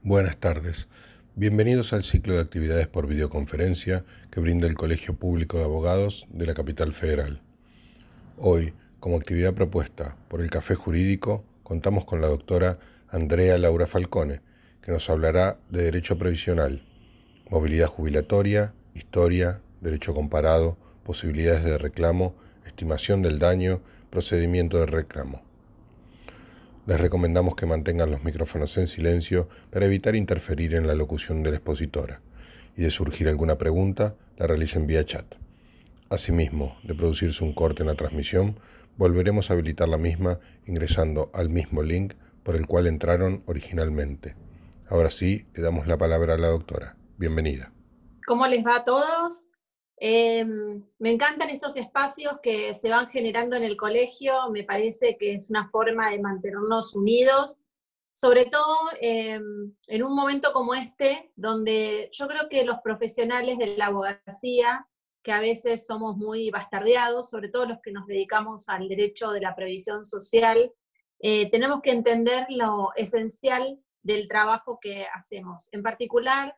Buenas tardes. Bienvenidos al ciclo de actividades por videoconferencia que brinda el Colegio Público de Abogados de la Capital Federal. Hoy, como actividad propuesta por el Café Jurídico, contamos con la doctora Andrea Laura Falcone, que nos hablará de Derecho Previsional, movilidad jubilatoria, historia, derecho comparado, posibilidades de reclamo, estimación del daño, procedimiento de reclamo. Les recomendamos que mantengan los micrófonos en silencio para evitar interferir en la locución de la expositora, y de surgir alguna pregunta, la realicen vía chat. Asimismo, de producirse un corte en la transmisión, volveremos a habilitar la misma ingresando al mismo link por el cual entraron originalmente. Ahora sí, le damos la palabra a la doctora. Bienvenida. ¿Cómo les va a todos? Me encantan estos espacios que se van generando en el colegio, me parece que es una forma de mantenernos unidos, sobre todo en un momento como este, donde yo creo que los profesionales de la abogacía, que a veces somos muy bastardeados, sobre todo los que nos dedicamos al derecho de la previsión social, tenemos que entender lo esencial del trabajo que hacemos. En particular,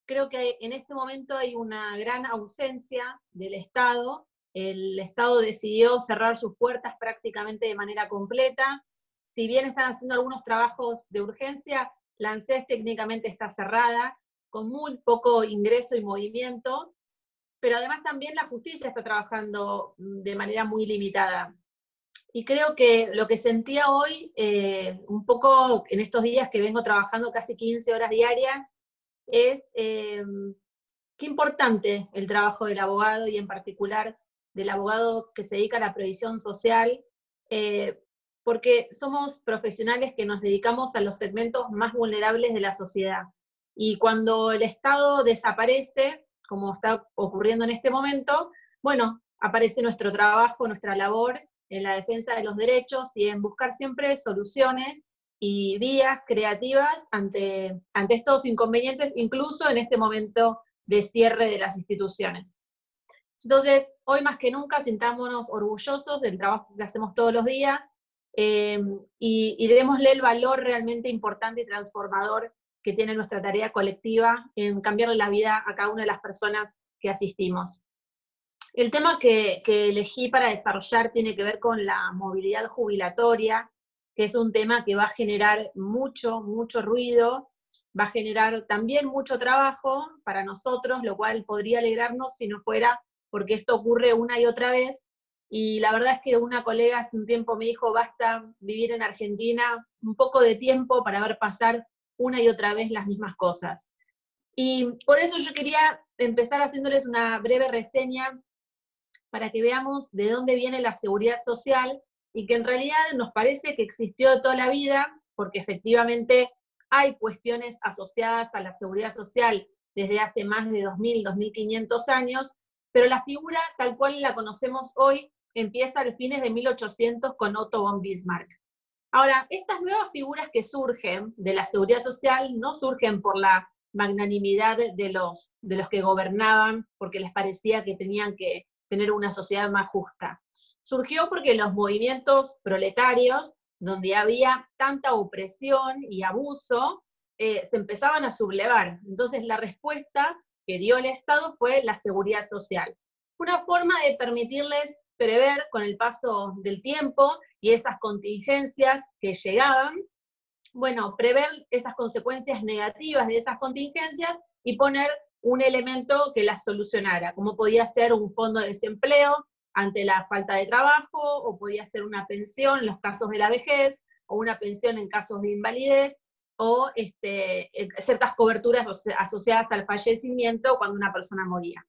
creo que en este momento hay una gran ausencia del Estado. El Estado decidió cerrar sus puertas prácticamente de manera completa. Si bien están haciendo algunos trabajos de urgencia, la ANSES técnicamente está cerrada, con muy poco ingreso y movimiento, pero además también la justicia está trabajando de manera muy limitada. Y creo que lo que sentía hoy, un poco en estos días que vengo trabajando casi 15 horas diarias, es qué importante el trabajo del abogado y en particular del abogado que se dedica a la previsión social, eh, porque somos profesionales que nos dedicamos a los segmentos más vulnerables de la sociedad. Y cuando el Estado desaparece, como está ocurriendo en este momento, bueno, aparece nuestro trabajo, nuestra labor en la defensa de los derechos y en buscar siempre soluciones y vías creativas ante estos inconvenientes, incluso en este momento de cierre de las instituciones. Entonces, hoy más que nunca, sintámonos orgullosos del trabajo que hacemos todos los días y démosle el valor realmente importante y transformador que tiene nuestra tarea colectiva en cambiarle la vida a cada una de las personas que asistimos. El tema que elegí para desarrollar tiene que ver con la movilidad jubilatoria, que es un tema que va a generar mucho, mucho ruido, va a generar también mucho trabajo para nosotros, lo cual podría alegrarnos si no fuera porque esto ocurre una y otra vez. Y la verdad es que una colega hace un tiempo me dijo, basta vivir en Argentina un poco de tiempo para ver pasar una y otra vez las mismas cosas. Y por eso yo quería empezar haciéndoles una breve reseña para que veamos de dónde viene la seguridad social y que en realidad nos parece que existió toda la vida, porque efectivamente hay cuestiones asociadas a la seguridad social desde hace más de 2000, 2500 años, pero la figura tal cual la conocemos hoy empieza a fines de 1800 con Otto von Bismarck. Ahora, estas nuevas figuras que surgen de la seguridad social no surgen por la magnanimidad de los que gobernaban, porque les parecía que tenían que tener una sociedad más justa. Surgió porque los movimientos proletarios, donde había tanta opresión y abuso, se empezaban a sublevar. Entonces la respuesta que dio el Estado fue la seguridad social. Una forma de permitirles prever con el paso del tiempo y esas contingencias que llegaban, bueno, prever esas consecuencias negativas de esas contingencias y poner un elemento que las solucionara, como podía ser un fondo de desempleo ante la falta de trabajo, o podía ser una pensión en los casos de la vejez, o una pensión en casos de invalidez, o ciertas coberturas asociadas al fallecimiento cuando una persona moría.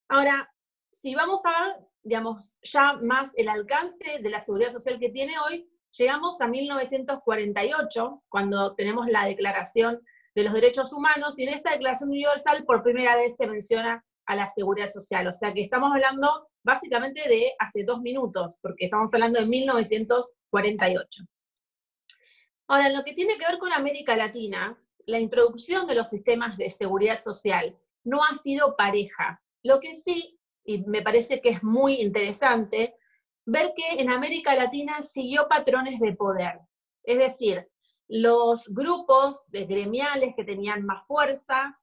Ahora, si vamos a ver, digamos, ya más el alcance de la seguridad social que tiene hoy, llegamos a 1948, cuando tenemos la Declaración de los Derechos Humanos, y en esta Declaración Universal por primera vez se menciona a la seguridad social. O sea que estamos hablando básicamente de hace 2 minutos, porque estamos hablando de 1948. Ahora, en lo que tiene que ver con América Latina, la introducción de los sistemas de seguridad social no ha sido pareja. Lo que sí, y me parece que es muy interesante, ver que en América Latina siguió patrones de poder. Es decir, los grupos gremiales que tenían más fuerza,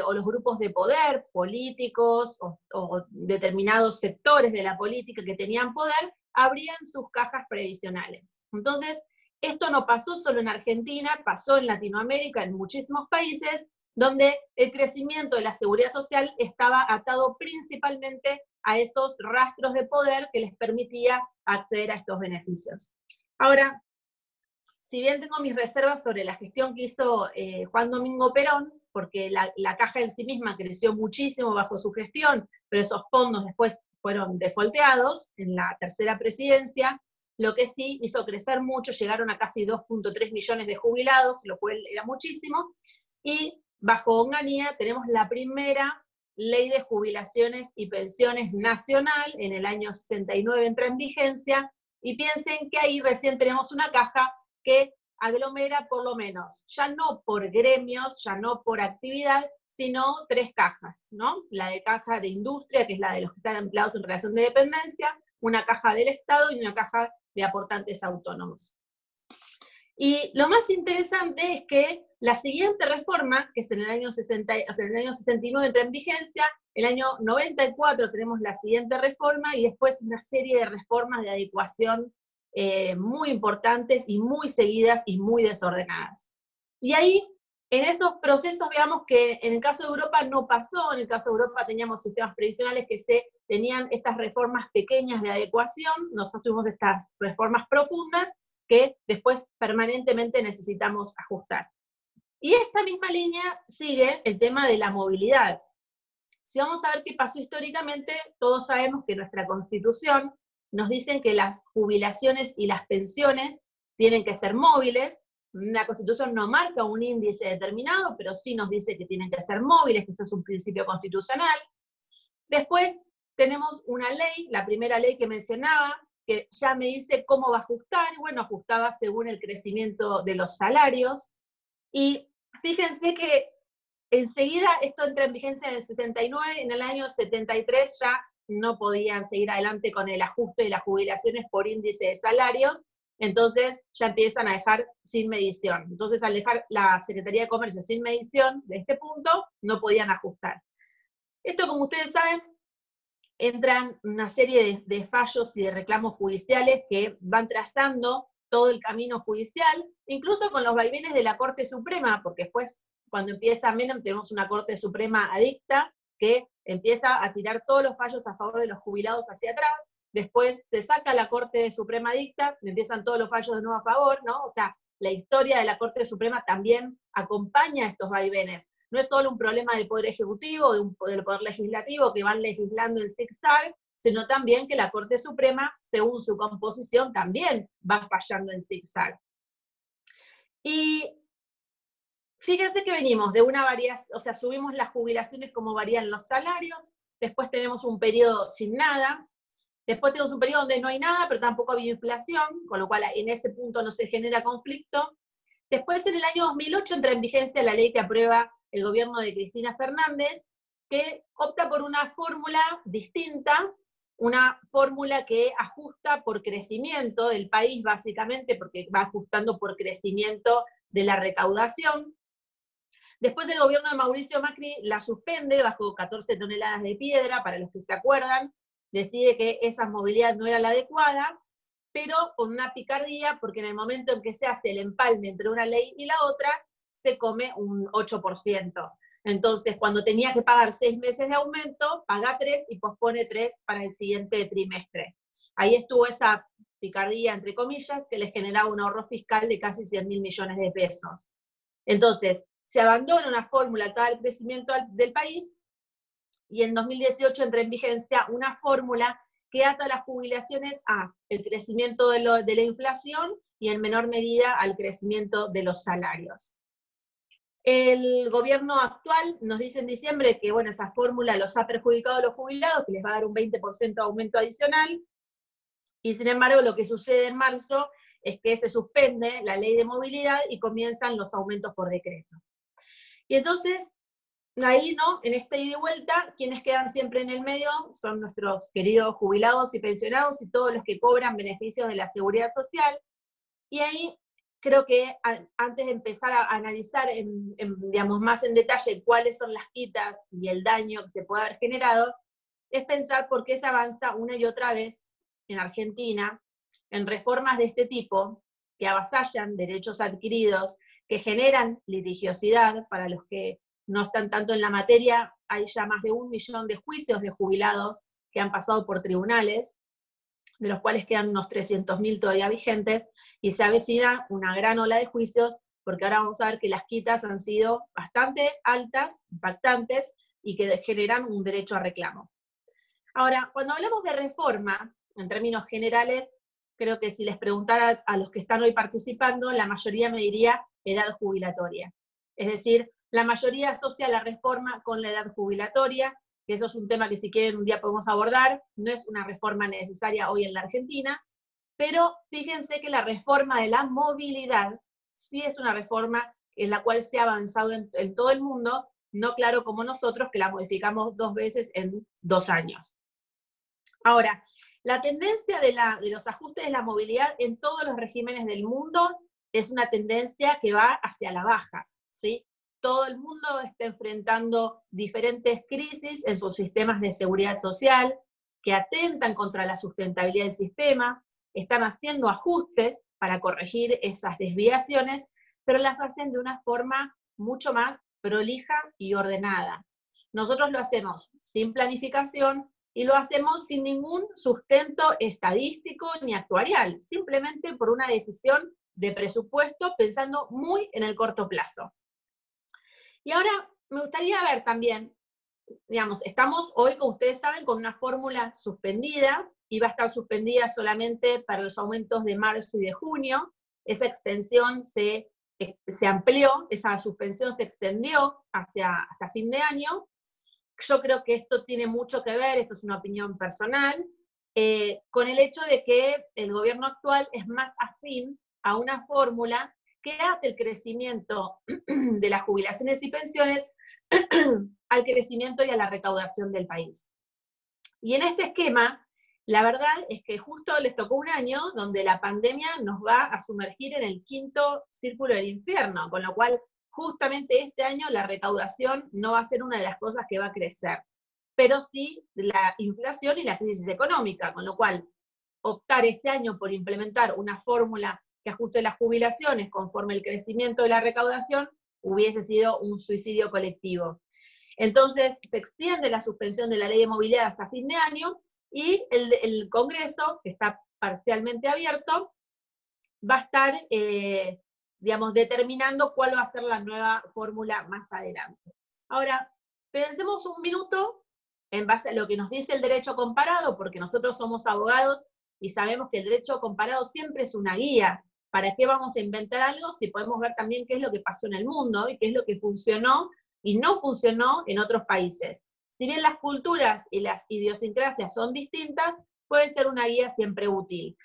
o los grupos de poder, políticos o determinados sectores de la política que tenían poder, abrían sus cajas previsionales. Entonces, esto no pasó solo en Argentina, pasó en Latinoamérica, en muchísimos países, donde el crecimiento de la seguridad social estaba atado principalmente a esos rastros de poder que les permitía acceder a estos beneficios. Ahora, si bien tengo mis reservas sobre la gestión que hizo Juan Domingo Perón, porque la caja en sí misma creció muchísimo bajo su gestión, pero esos fondos después fueron defolteados en la tercera presidencia, lo que sí hizo crecer mucho, llegaron a casi 2.3 millones de jubilados, lo cual era muchísimo, y bajo Onganía tenemos la primera ley de jubilaciones y pensiones nacional, en el año 69 entra en vigencia, y piensen que ahí recién tenemos una caja que aglomera por lo menos, ya no por gremios, ya no por actividad, sino 3 cajas, ¿no? La de caja de industria, que es la de los que están empleados en relación de dependencia, una caja del Estado y una caja de aportantes autónomos. Y lo más interesante es que la siguiente reforma, que es en el año 60, o sea, en el año 69 entra en vigencia, el año 94 tenemos la siguiente reforma y después una serie de reformas de adecuación muy importantes y muy seguidas y muy desordenadas. Y ahí, en esos procesos, veamos que en el caso de Europa no pasó, en el caso de Europa teníamos sistemas previsionales que tenían estas reformas pequeñas de adecuación, nosotros tuvimos estas reformas profundas que después permanentemente necesitamos ajustar. Y esta misma línea sigue el tema de la movilidad. Si vamos a ver qué pasó históricamente, todos sabemos que nuestra Constitución nos dice que las jubilaciones y las pensiones tienen que ser móviles. La Constitución no marca un índice determinado, pero sí nos dice que tienen que ser móviles, que esto es un principio constitucional. Después tenemos una ley, la primera ley que mencionaba, que ya me dice cómo va a ajustar, y bueno, ajustaba según el crecimiento de los salarios. Y fíjense que enseguida esto entra en vigencia en el 69, en el año 73 ya no podían seguir adelante con el ajuste de las jubilaciones por índice de salarios, entonces ya empiezan a dejar sin medición. Entonces al dejar la Secretaría de Comercio sin medición de este punto, no podían ajustar. Esto, como ustedes saben, entran una serie de fallos y de reclamos judiciales que van trazando todo el camino judicial, incluso con los vaivenes de la Corte Suprema, porque después, cuando empieza Menem, tenemos una Corte Suprema adicta que empieza a tirar todos los fallos a favor de los jubilados hacia atrás, después se saca la Corte Suprema adicta, empiezan todos los fallos de nuevo a favor, ¿no? O sea, la historia de la Corte Suprema también acompaña estos vaivenes. No es solo un problema del Poder Ejecutivo, del Poder Legislativo, que van legislando en zigzag, sino también que la Corte Suprema, según su composición, también va fallando en zigzag. Y fíjense que venimos de una variación, o sea, subimos las jubilaciones como varían los salarios, después tenemos un periodo sin nada, después tenemos un periodo donde no hay nada, pero tampoco había inflación, con lo cual en ese punto no se genera conflicto. Después, en el año 2008, entra en vigencia la ley que aprueba el gobierno de Cristina Fernández, que opta por una fórmula distinta, una fórmula que ajusta por crecimiento del país, básicamente, porque va ajustando por crecimiento de la recaudación. Después el gobierno de Mauricio Macri la suspende bajo 14 toneladas de piedra, para los que se acuerdan, decide que esa movilidad no era la adecuada, pero con una picardía, porque en el momento en que se hace el empalme entre una ley y la otra, se come un 8%. Entonces, cuando tenía que pagar 6 meses de aumento, paga 3 y pospone 3 para el siguiente trimestre. Ahí estuvo esa picardía, entre comillas, que le generaba un ahorro fiscal de casi 100.000 millones de pesos. Entonces, se abandona una fórmula atada al crecimiento del país, y en 2018 entra en vigencia una fórmula que ata las jubilaciones a el crecimiento de la inflación y en menor medida al crecimiento de los salarios. El gobierno actual nos dice en diciembre que, bueno, esa fórmula los ha perjudicado a los jubilados, que les va a dar un 20% de aumento adicional, y sin embargo lo que sucede en marzo es que se suspende la ley de movilidad y comienzan los aumentos por decreto. Y entonces, ahí, ¿no? En este ida y vuelta, quienes quedan siempre en el medio son nuestros queridos jubilados y pensionados y todos los que cobran beneficios de la seguridad social. Y ahí creo que antes de empezar a analizar digamos, más en detalle cuáles son las quitas y el daño que se puede haber generado, es pensar por qué se avanza una y otra vez en Argentina en reformas de este tipo, que avasallan derechos adquiridos, que generan litigiosidad. Para los que no están tanto en la materia, hay ya más de 1 millón de juicios de jubilados que han pasado por tribunales, de los cuales quedan unos 300.000 todavía vigentes, y se avecina una gran ola de juicios, porque ahora vamos a ver que las quitas han sido bastante altas, impactantes, y que generan un derecho a reclamo. Ahora, cuando hablamos de reforma, en términos generales, creo que si les preguntara a los que están hoy participando, la mayoría me diría edad jubilatoria. Es decir, la mayoría asocia la reforma con la edad jubilatoria, que eso es un tema que si quieren un día podemos abordar. No es una reforma necesaria hoy en la Argentina, pero fíjense que la reforma de la movilidad sí es una reforma en la cual se ha avanzado en todo el mundo, no claro como nosotros, que la modificamos 2 veces en 2 años. Ahora, la tendencia de los ajustes de la movilidad en todos los regímenes del mundo es una tendencia que va hacia la baja, ¿sí? Todo el mundo está enfrentando diferentes crisis en sus sistemas de seguridad social que atentan contra la sustentabilidad del sistema, están haciendo ajustes para corregir esas desviaciones, pero las hacen de una forma mucho más prolija y ordenada. Nosotros lo hacemos sin planificación, y lo hacemos sin ningún sustento estadístico ni actuarial, simplemente por una decisión de presupuesto pensando muy en el corto plazo. Y ahora me gustaría ver también, digamos, estamos hoy, como ustedes saben, con una fórmula suspendida, y va a estar suspendida solamente para los aumentos de marzo y de junio. Esa extensión se amplió, esa suspensión se extendió hasta fin de año. Yo creo que esto tiene mucho que ver, esto es una opinión personal, con el hecho de que el gobierno actual es más afín a una fórmula que ate el crecimiento de las jubilaciones y pensiones al crecimiento y a la recaudación del país. Y en este esquema, la verdad es que justo les tocó un año donde la pandemia nos va a sumergir en el 5.º círculo del infierno, con lo cual justamente este año la recaudación no va a ser una de las cosas que va a crecer, pero sí la inflación y la crisis económica, con lo cual optar este año por implementar una fórmula que ajuste las jubilaciones conforme el crecimiento de la recaudación hubiese sido un suicidio colectivo. Entonces se extiende la suspensión de la ley de movilidad hasta fin de año, y el Congreso, que está parcialmente abierto, va a estar digamos, determinando cuál va a ser la nueva fórmula más adelante. Ahora, pensemos un minuto en base a lo que nos dice el derecho comparado, porque nosotros somos abogados y sabemos que el derecho comparado siempre es una guía. ¿Para qué vamos a inventar algo si podemos ver también qué es lo que pasó en el mundo y qué es lo que funcionó y no funcionó en otros países? Si bien las culturas y las idiosincrasias son distintas, puede ser una guía siempre útil.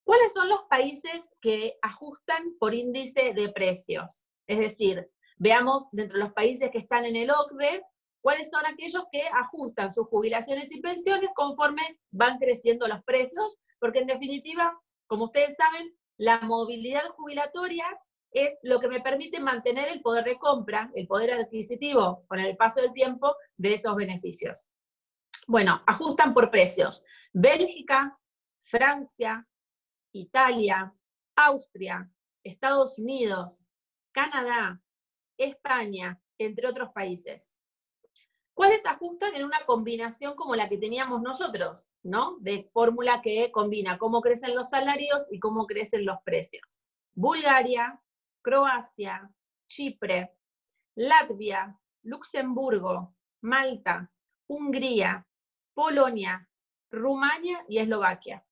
¿Cuáles son los países que ajustan por índice de precios? Es decir, veamos dentro de los países que están en el OCDE, cuáles son aquellos que ajustan sus jubilaciones y pensiones conforme van creciendo los precios, porque en definitiva, como ustedes saben, la movilidad jubilatoria es lo que me permite mantener el poder de compra, el poder adquisitivo con el paso del tiempo de esos beneficios. Bueno, ajustan por precios. Bélgica, Francia, Italia, Austria, Estados Unidos, Canadá, España, entre otros países. ¿Cuáles ajustan en una combinación como la que teníamos nosotros, ¿no? De fórmula que combina cómo crecen los salarios y cómo crecen los precios. Bulgaria, Croacia, Chipre, Latvia, Luxemburgo, Malta, Hungría, Polonia, Rumania y Eslovaquia.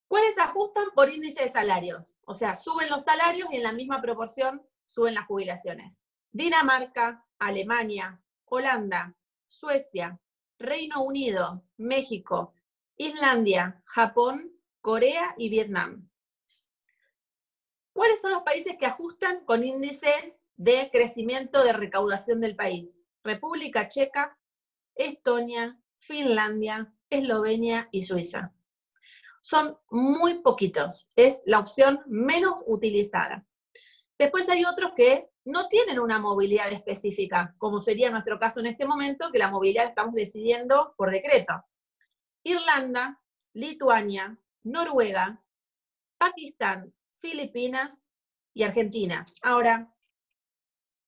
¿Cuáles ajustan por índice de salarios? O sea, suben los salarios y en la misma proporción suben las jubilaciones. Dinamarca, Alemania, Holanda, Suecia, Reino Unido, México, Islandia, Japón, Corea y Vietnam. ¿Cuáles son los países que ajustan con índice de crecimiento de recaudación del país? República Checa, Estonia, Finlandia, Eslovenia y Suiza. Son muy poquitos, es la opción menos utilizada. Después hay otros que no tienen una movilidad específica, como sería nuestro caso en este momento, que la movilidad la estamos decidiendo por decreto. Irlanda, Lituania, Noruega, Pakistán, Filipinas y Argentina. Ahora,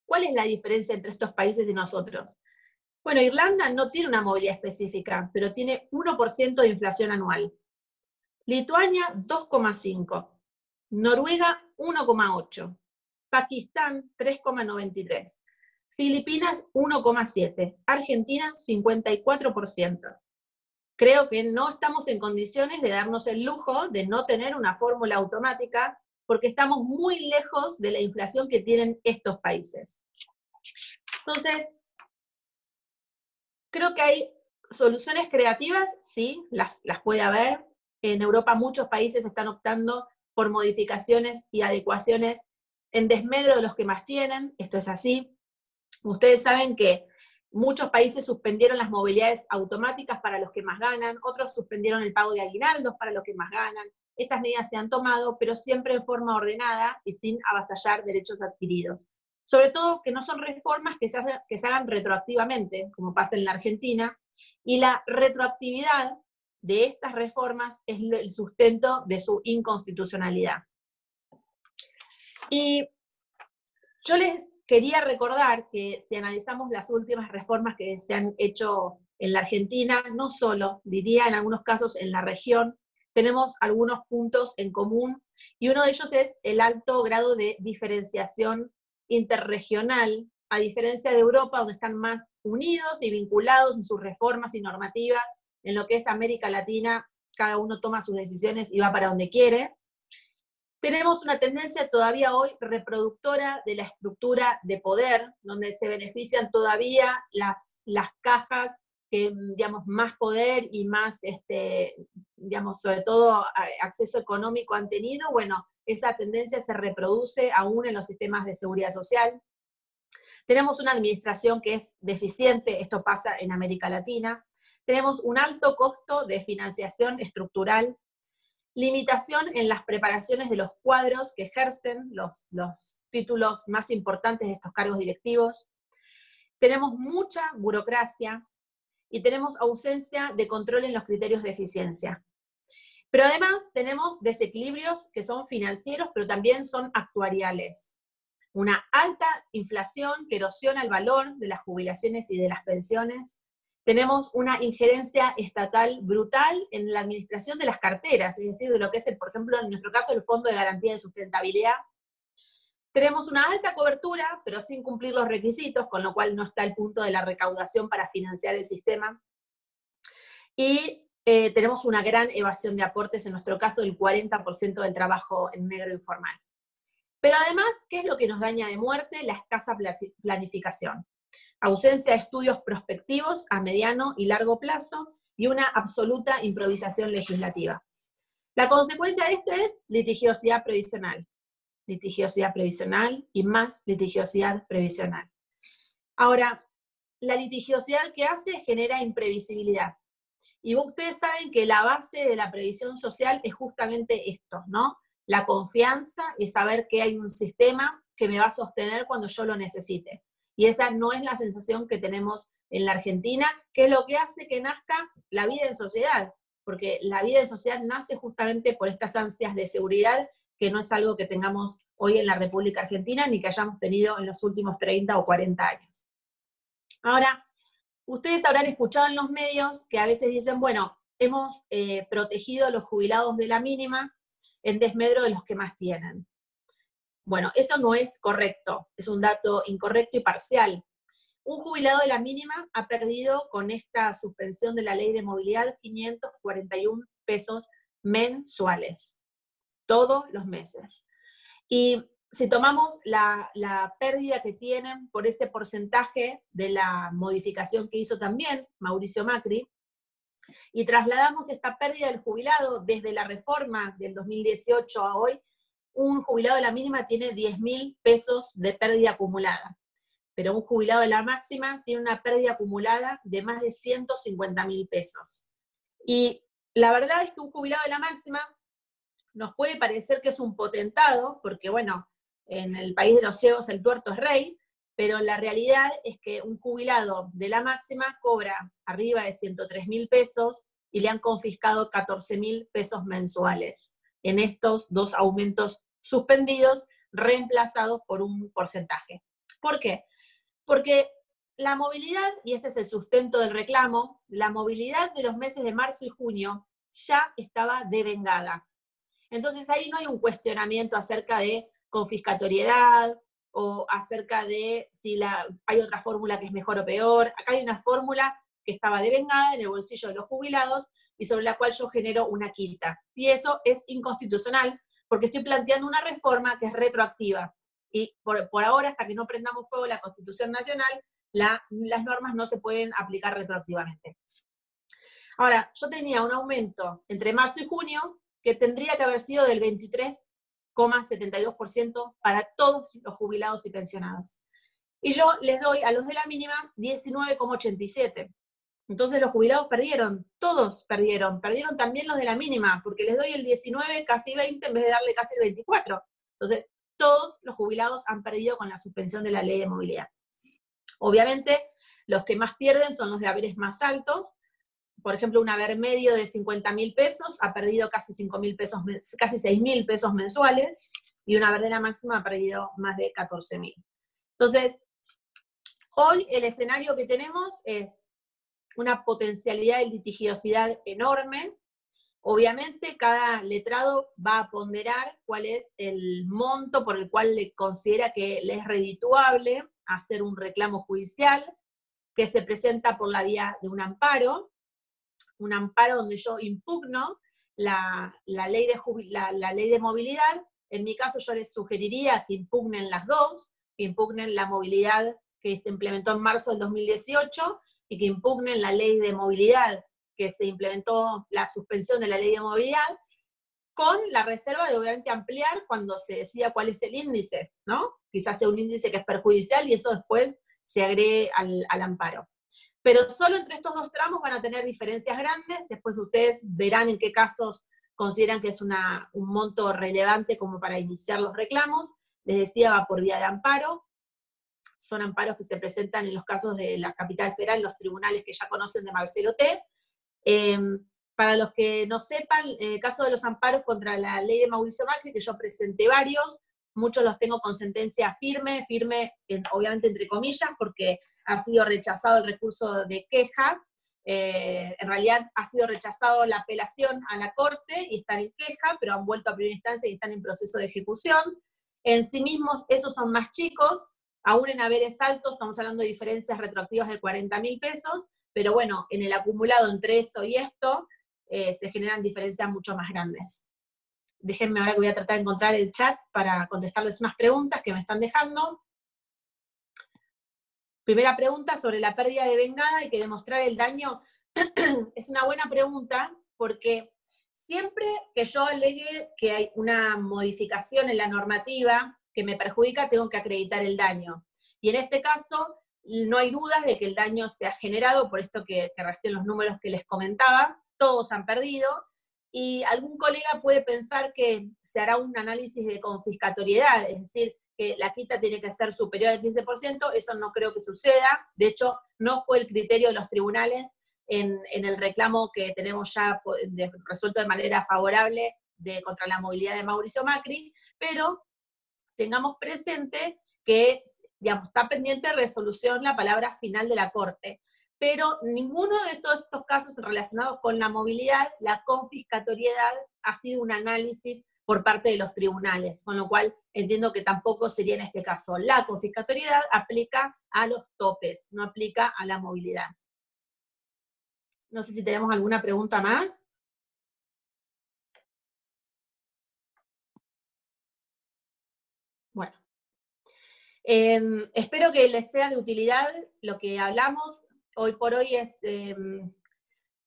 ¿cuál es la diferencia entre estos países y nosotros? Bueno, Irlanda no tiene una movilidad específica, pero tiene 1% de inflación anual. Lituania, 2,5. Noruega, 1,8. Pakistán, 3,93. Filipinas, 1,7. Argentina, 54%. Creo que no estamos en condiciones de darnos el lujo de no tener una fórmula automática porque estamos muy lejos de la inflación que tienen estos países. Entonces, creo que hay soluciones creativas, sí, las puede haber. En Europa muchos países están optando por modificaciones y adecuaciones en desmedro de los que más tienen, esto es así. Ustedes saben que muchos países suspendieron las movilidades automáticas para los que más ganan, otros suspendieron el pago de aguinaldos para los que más ganan. Estas medidas se han tomado, pero siempre en forma ordenada y sin avasallar derechos adquiridos. Sobre todo que no son reformas que se hagan retroactivamente, como pasa en la Argentina, y la retroactividad de estas reformas es el sustento de su inconstitucionalidad. Y yo les quería recordar que si analizamos las últimas reformas que se han hecho en la Argentina, no solo, diría en algunos casos en la región, tenemos algunos puntos en común, y uno de ellos es el alto grado de diferenciación interregional, a diferencia de Europa, donde están más unidos y vinculados en sus reformas y normativas. En lo que es América Latina, cada uno toma sus decisiones y va para donde quiere. Tenemos una tendencia todavía hoy reproductora de la estructura de poder, donde se benefician todavía las cajas que, digamos, más poder y más, digamos, sobre todo acceso económico han tenido. Bueno, esa tendencia se reproduce aún en los sistemas de seguridad social. Tenemos una administración que es deficiente, esto pasa en América Latina. Tenemos un alto costo de financiación estructural, limitación en las preparaciones de los cuadros que ejercen los títulos más importantes de estos cargos directivos. Tenemos mucha burocracia y tenemos ausencia de control en los criterios de eficiencia. Pero además tenemos desequilibrios que son financieros, pero también son actuariales. Una alta inflación que erosiona el valor de las jubilaciones y de las pensiones. Tenemos una injerencia estatal brutal en la administración de las carteras, es decir, de lo que es, por ejemplo, en nuestro caso, el Fondo de Garantía de Sustentabilidad. Tenemos una alta cobertura, pero sin cumplir los requisitos, con lo cual no está el punto de la recaudación para financiar el sistema. Y tenemos una gran evasión de aportes, en nuestro caso, el 40% del trabajo en negro informal. Pero además, ¿qué es lo que nos daña de muerte? La escasa planificación. Ausencia de estudios prospectivos a mediano y largo plazo y una absoluta improvisación legislativa. La consecuencia de esto es litigiosidad previsional y más litigiosidad previsional. Ahora, la litigiosidad que hace genera imprevisibilidad. Y ustedes saben que la base de la previsión social es justamente esto, ¿no? La confianza y saber que hay un sistema que me va a sostener cuando yo lo necesite. Y esa no es la sensación que tenemos en la Argentina, que es lo que hace que nazca la vida en sociedad, porque la vida en sociedad nace justamente por estas ansias de seguridad, que no es algo que tengamos hoy en la República Argentina, ni que hayamos tenido en los últimos 30 o 40 años. Ahora, ustedes habrán escuchado en los medios que a veces dicen, bueno, hemos protegido a los jubilados de la mínima en desmedro de los que más tienen. Bueno, eso no es correcto, es un dato incorrecto y parcial. Un jubilado de la mínima ha perdido con esta suspensión de la ley de movilidad 541 pesos mensuales, todos los meses. Y si tomamos la pérdida que tienen por ese porcentaje de la modificación que hizo también Mauricio Macri, y trasladamos esta pérdida del jubilado desde la reforma del 2018 a hoy, un jubilado de la mínima tiene 10.000 pesos de pérdida acumulada, pero un jubilado de la máxima tiene una pérdida acumulada de más de 150.000 pesos. Y La verdad es que un jubilado de la máxima nos puede parecer que es un potentado, porque bueno, en el país de los ciegos el tuerto es rey, pero la realidad es que un jubilado de la máxima cobra arriba de 103.000 pesos y le han confiscado 14.000 pesos mensuales en estos 2 aumentos suspendidos, reemplazados por un porcentaje. ¿Por qué? Porque la movilidad, y este es el sustento del reclamo, la movilidad de los meses de marzo y junio ya estaba devengada. Entonces ahí no hay un cuestionamiento acerca de confiscatoriedad o acerca de si hay otra fórmula que es mejor o peor. Acá hay una fórmula que estaba devengada en el bolsillo de los jubilados y sobre la cual yo genero una quita. Y eso es inconstitucional porque estoy planteando una reforma que es retroactiva. Y por ahora, hasta que no prendamos fuego la Constitución Nacional, las normas no se pueden aplicar retroactivamente. Ahora, yo tenía un aumento entre marzo y junio que tendría que haber sido del 23,72% para todos los jubilados y pensionados. Y yo les doy a los de la mínima 19,87%. Entonces los jubilados perdieron, todos perdieron también los de la mínima, porque les doy el 19, casi 20, en vez de darle casi el 24. Entonces, todos los jubilados han perdido con la suspensión de la ley de movilidad. Obviamente, los que más pierden son los de haberes más altos. Por ejemplo, un haber medio de 50.000 pesos ha perdido casi 5.000 pesos, casi 6.000 pesos mensuales, y un haber de la máxima ha perdido más de 14.000. Entonces, hoy el escenario que tenemos es una potencialidad de litigiosidad enorme. Obviamente, cada letrado va a ponderar cuál es el monto por el cual le considera que le es redituable hacer un reclamo judicial, que se presenta por la vía de un amparo donde yo impugno la ley de movilidad. En mi caso yo les sugeriría que impugnen las dos, que impugnen la movilidad que se implementó en marzo del 2018 y que impugnen la ley de movilidad que se implementó, la suspensión de la ley de movilidad, con la reserva de obviamente ampliar cuando se decida cuál es el índice, ¿no? Quizás sea un índice que es perjudicial y eso después se agregue al amparo. Pero solo entre estos dos tramos van a tener diferencias grandes, después ustedes verán en qué casos consideran que es un monto relevante como para iniciar los reclamos. Les decía, va por vía de amparo, son amparos que se presentan en los casos de la Capital Federal, los tribunales que ya conocen de Marcelo T. Para los que no sepan, en el caso de los amparos contra la ley de Mauricio Macri, que yo presenté varios, muchos los tengo con sentencia firme, obviamente entre comillas, porque ha sido rechazado el recurso de queja, en realidad ha sido rechazado la apelación a la Corte y están en queja, pero han vuelto a primera instancia y están en proceso de ejecución. En sí mismos, esos son más chicos, aún en haberes altos, estamos hablando de diferencias retroactivas de 40.000 pesos, pero bueno, en el acumulado entre eso y esto, se generan diferencias mucho más grandes. Déjenme ahora que voy a tratar de encontrar el chat para contestarles unas preguntas que me están dejando. Primera pregunta sobre la pérdida de vengada y que demostrar el daño. Es una buena pregunta porque siempre que yo alegue que hay una modificación en la normativa que me perjudica, tengo que acreditar el daño. Y en este caso, no hay dudas de que el daño se ha generado, por esto que recién los números que les comentaba, todos han perdido, y algún colega puede pensar que se hará un análisis de confiscatoriedad, es decir, que la quita tiene que ser superior al 15%, eso no creo que suceda, de hecho, no fue el criterio de los tribunales en el reclamo que tenemos ya resuelto de manera favorable contra la movilidad de Mauricio Macri, pero tengamos presente que, digamos, está pendiente de resolución la palabra final de la Corte, pero ninguno de todos estos casos relacionados con la movilidad, la confiscatoriedad ha sido un análisis por parte de los tribunales, con lo cual entiendo que tampoco sería en este caso. La confiscatoriedad aplica a los topes, no aplica a la movilidad. No sé si tenemos alguna pregunta más. Bueno. Espero que les sea de utilidad lo que hablamos. Hoy por hoy es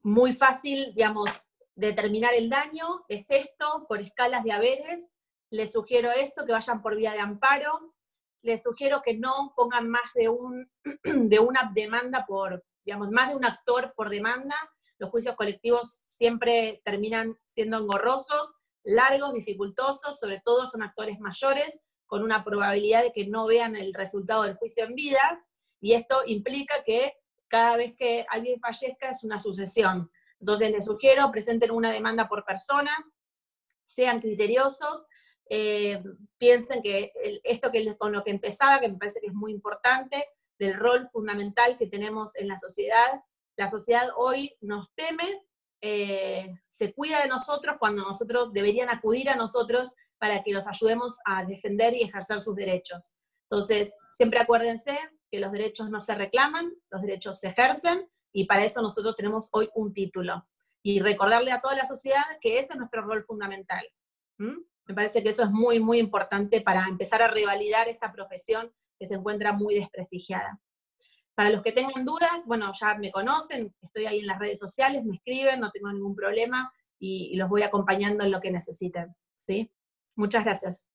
muy fácil, digamos, determinar el daño. Es esto, por escalas de haberes. Les sugiero esto, que vayan por vía de amparo. Les sugiero que no pongan más de una demanda por, digamos, más de un actor por demanda, los juicios colectivos siempre terminan siendo engorrosos, largos, dificultosos, sobre todo son actores mayores, con una probabilidad de que no vean el resultado del juicio en vida, y esto implica que cada vez que alguien fallezca es una sucesión. Entonces les sugiero, presenten una demanda por persona, sean criteriosos, piensen que esto con lo que empezaba, que me parece que es muy importante, del rol fundamental que tenemos en la sociedad hoy nos teme, se cuida de nosotros cuando nosotros deberían acudir a nosotros para que los ayudemos a defender y ejercer sus derechos. Entonces, siempre acuérdense que los derechos no se reclaman, los derechos se ejercen, y para eso nosotros tenemos hoy un título. Y recordarle a toda la sociedad que ese es nuestro rol fundamental. Me parece que eso es muy, muy importante para empezar a revalidar esta profesión que se encuentra muy desprestigiada. Para los que tengan dudas, bueno, ya me conocen, estoy ahí en las redes sociales, me escriben, no tengo ningún problema, y los voy acompañando en lo que necesiten, ¿sí? Muchas gracias.